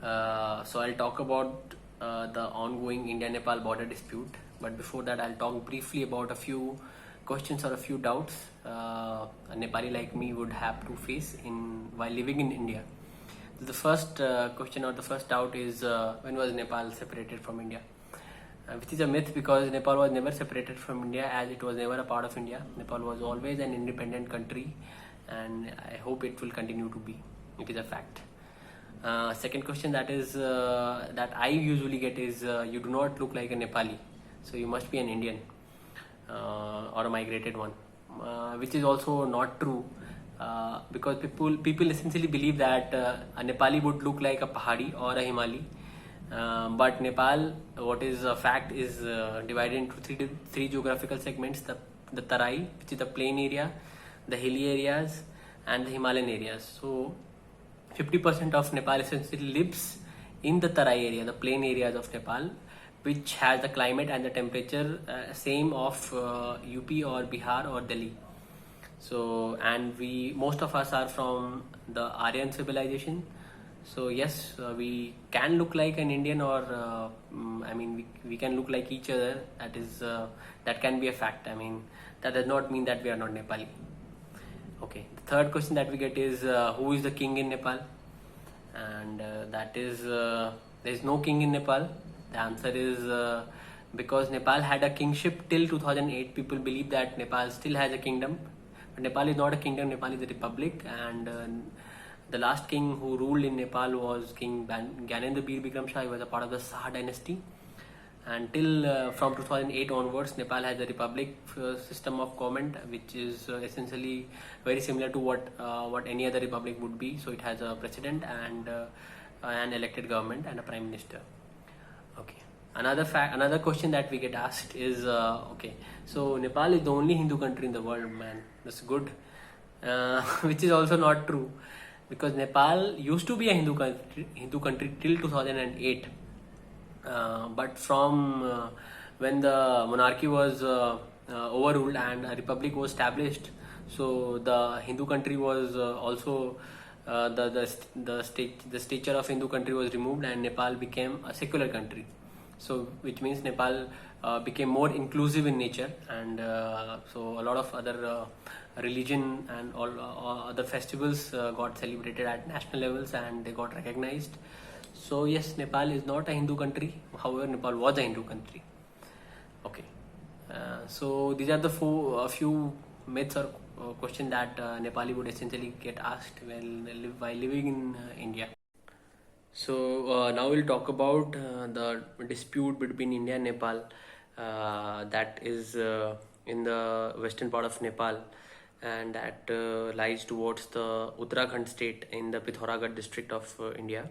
So I'll talk about the ongoing India-Nepal border dispute. But before that, I'll talk briefly about a few questions or a few doubts a Nepali like me would have to face in while living in India. The first question or the first doubt is when was Nepal separated from India? Which is a myth because Nepal was never separated from India, as it was never a part of India. Nepal was always an independent country, and I hope it will continue to be. It is a fact. Second question that I usually get is you do not look like a Nepali, so you must be an Indian or a migrated one, which is also not true. Because people essentially believe that a Nepali would look like a Pahadi or a Himali, but Nepal, what is a fact, is divided into three geographical segments: the Tarai, which is the plain area, the hilly areas, and the Himalayan areas. So 50% of Nepal essentially lives in the Tarai area, the plain areas of Nepal, which has the climate and the temperature same of UP or Bihar or Delhi. So, and we most of us are from the Aryan civilization. So yes, we can look like an Indian, or I mean, we can look like each other. That can be a fact. I mean, that does not mean that we are not Nepali. Okay. The third question that we get is who is the king in Nepal? And that is there is no king in Nepal. The answer is because Nepal had a kingship till 2008. People believe that Nepal still has a kingdom, but Nepal is not a kingdom. Nepal is a republic, and the last king who ruled in Nepal was King Gyanendra Bir Bikram Shah. He was a part of the Shah dynasty. Until from 2008 onwards, Nepal has a republic system of government, which is essentially very similar to what any other republic would be. So it has a president and an elected government and a prime minister. Okay. Another question that we get asked is okay. So Nepal is the only Hindu country in the world, man. That's good, which is also not true, because Nepal used to be a Hindu country till 2008. But from when the monarchy was overruled and a republic was established, so the Hindu country was also the stature of Hindu country was removed, and Nepal became a secular country. So which means Nepal became more inclusive in nature, and so a lot of other religion and all other festivals got celebrated at national levels, and they got recognized. So yes, Nepal is not a Hindu country. However, Nepal was a Hindu country. Okay. So these are the a few myths or questions that Nepali would essentially get asked while living in India. So now we'll talk about the dispute between India and Nepal that is in the western part of Nepal, and that lies towards the Uttarakhand state in the Pithoragarh district of India.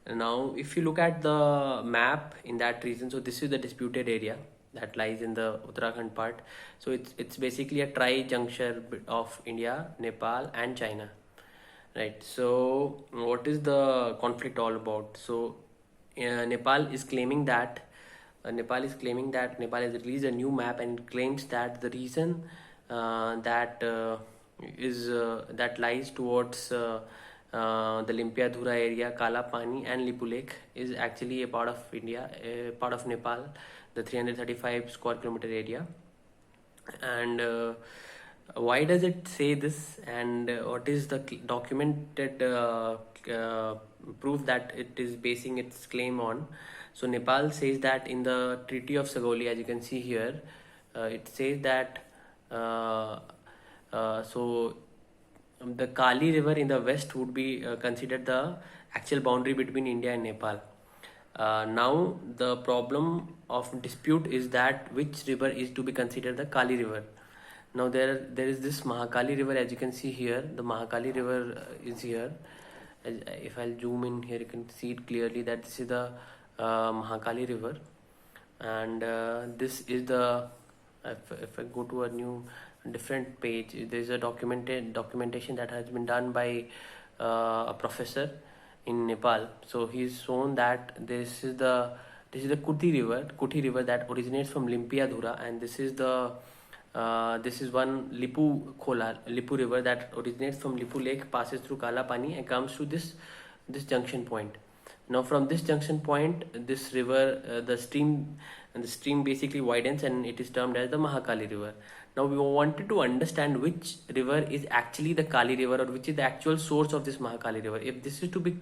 Now, if you look at the map in that region, so this is the disputed area that lies in the Uttarakhand part. So it's basically a tri-juncture of India, Nepal, and China, right? So what is the conflict all about? So Nepal is claiming that Nepal has released a new map and claims that the reason that lies towards the Limpiadhura area, Kala Pani, and Lipu Lake is actually a part of India, a part of Nepal, the 335 square kilometer area. And why does it say this, and what is the documented proof that it is basing its claim on? So Nepal says that in the Treaty of Sagoli, as you can see here, it says that so the Kali river in the west would be considered the actual boundary between India and Nepal. Now the problem of dispute is that which river is to be considered the Kali river. Now there is this Mahakali river, as you can see here. The Mahakali river is here. If I'll zoom in here, you can see it clearly that this is the Mahakali river, and this is the if I go to a different page, there is a documentation that has been done by a professor in Nepal. So he's shown that this is the Kuti river that originates from Limpiadhura, and this is one Lipu river that originates from Lipu Lake, passes through Kala Pani, and comes to this junction point. Now from this junction point, this river, the stream basically widens and it is termed as the Mahakali River. Now we wanted to understand which river is actually the Kali River, or which is the actual source of this Mahakali River. If this is to be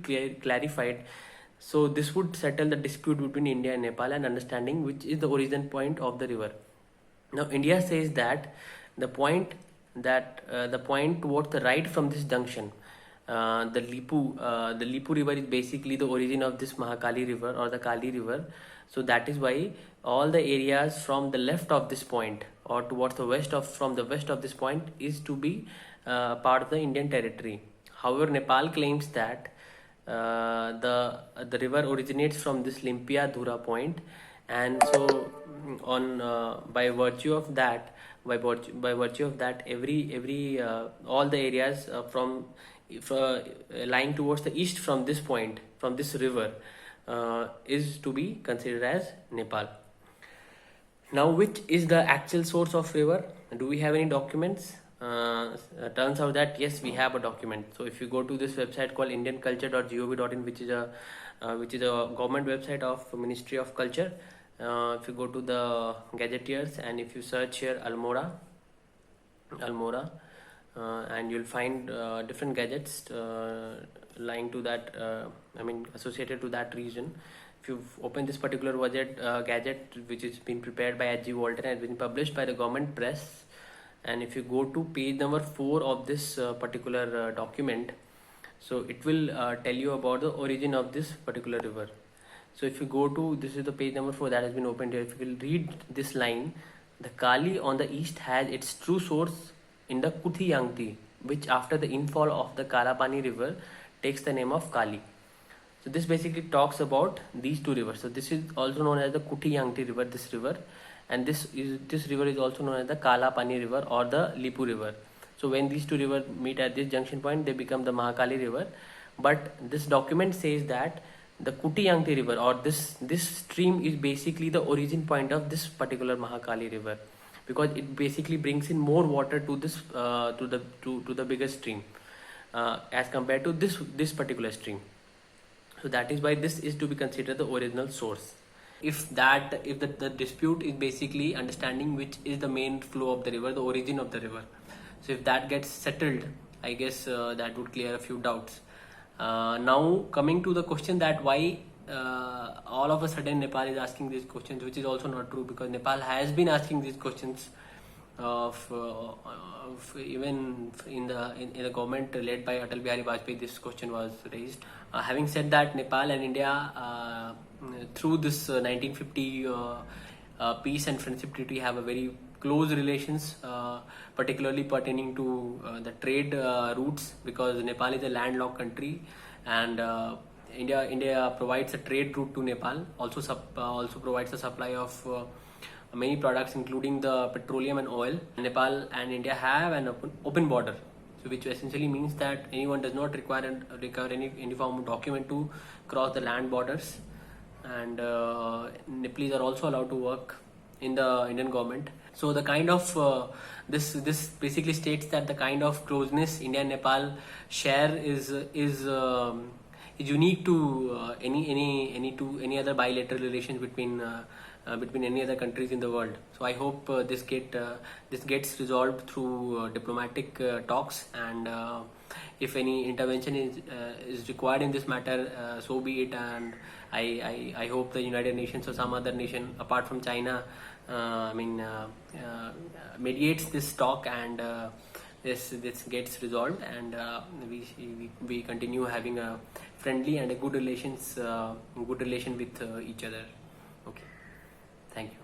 clarified, so this would settle the dispute between India and Nepal and understanding which is the origin point of the river. Now India says that the point towards the right from this junction, the Lipu river is basically the origin of this Mahakali river or the Kali river. So that is why all the areas from the left of this point or towards the from the west of this point is to be part of the Indian territory. However, Nepal claims that the river originates from this Limpia Dhura point, and so on by virtue of that every all the areas from lying towards the east from this point, from this river, is to be considered as Nepal. Now, which is the actual source of river? Do we have any documents? Turns out that yes, we have a document. So if you go to this website called indianculture.gov.in, which is a government website of Ministry of Culture, if you go to the gazetteers and if you search here Almora, and you'll find different gadgets lying to that, associated to that region. If you open this particular gadget, which is been prepared by H.G. Walton and been published by the government press, and if you go to page number 4 of this particular document, so it will tell you about the origin of this particular river. So if you go to, this is the page number 4 that has been opened here. If you will read this line, the Kali on the east has its true source in the Kuthi Yangti, which after the infall of the Kalapani river takes the name of Kali. So this basically talks about these two rivers. So this is also known as the Kuthi Yangti river, this river, and this river is also known as the Kalapani river or the Lipu river. So when these two rivers meet at this junction point, they become the Mahakali river. But this document says that the Kuthi Yangti river or this stream is basically the origin point of this particular Mahakali river, because it basically brings in more water to this to the bigger stream as compared to this particular stream. So that is why this is to be considered the original source. If the dispute is basically understanding which is the main flow of the river, the origin of the river. So if that gets settled, I guess that would clear a few doubts. Now coming to the question that why all of a sudden Nepal is asking these questions, which is also not true, because Nepal has been asking these questions even in the government led by Atal Bihari Vajpayee. This question was raised. Having said that, Nepal and India through this 1950 peace and friendship treaty have a very close relations, particularly pertaining to the trade routes, because Nepal is a landlocked country and India provides a trade route to Nepal, also provides a supply of many products including the petroleum and oil. Nepal and India have an open border, so which essentially means that anyone does not require any form of document to cross the land borders, and Nepalese are also allowed to work in the Indian government. So the kind of this basically states that the kind of closeness India and Nepal share is unique to any other bilateral relations between any other countries in the world. So I hope this gets resolved through diplomatic talks, and if any intervention is required in this matter, so be it. And I hope the United Nations or some other nation apart from China mediates this talk, and this gets resolved, and we continue having a friendly and a good relation with each other. Okay, thank you.